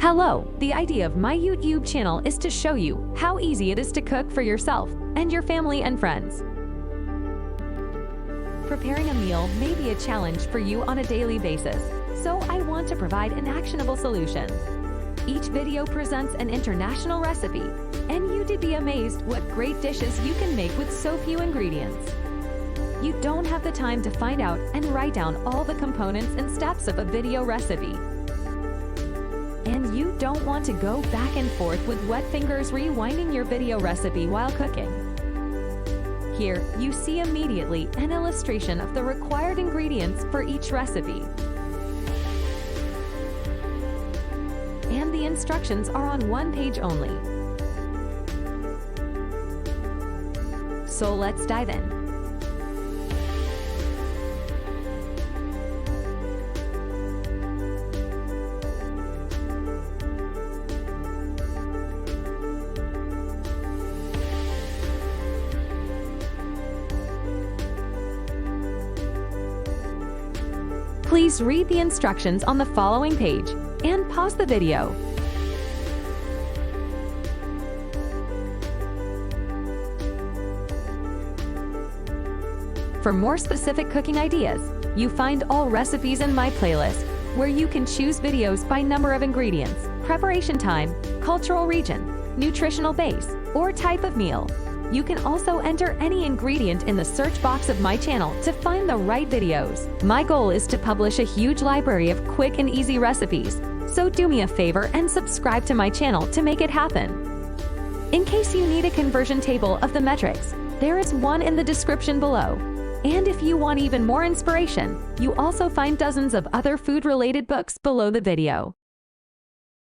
Hello! The idea of my YouTube channel is to show you how easy it is to cook for yourself and your family and friends. Preparing a meal may be a challenge for you on a daily basis, so I want to provide an actionable solution. Each video presents an international recipe, and you'd be amazed what great dishes you can make with so few ingredients. You don't have the time to find out and write down all the components and steps of a video recipe. And you don't want to go back and forth with wet fingers rewinding your video recipe while cooking. Here, you see immediately an illustration of the required ingredients for each recipe. And the instructions are on one page only. So let's dive in. Please read the instructions on the following page and pause the video. For more specific cooking ideas, you find all recipes in my playlist, where you can choose videos by number of ingredients, preparation time, cultural region, nutritional base, or type of meal. You can also enter any ingredient in the search box of my channel to find the right videos. My goal is to publish a huge library of quick and easy recipes, so do me a favor and subscribe to my channel to make it happen. In case you need a conversion table of the metrics, there is one in the description below. And if you want even more inspiration, you also find dozens of other food-related books below the video.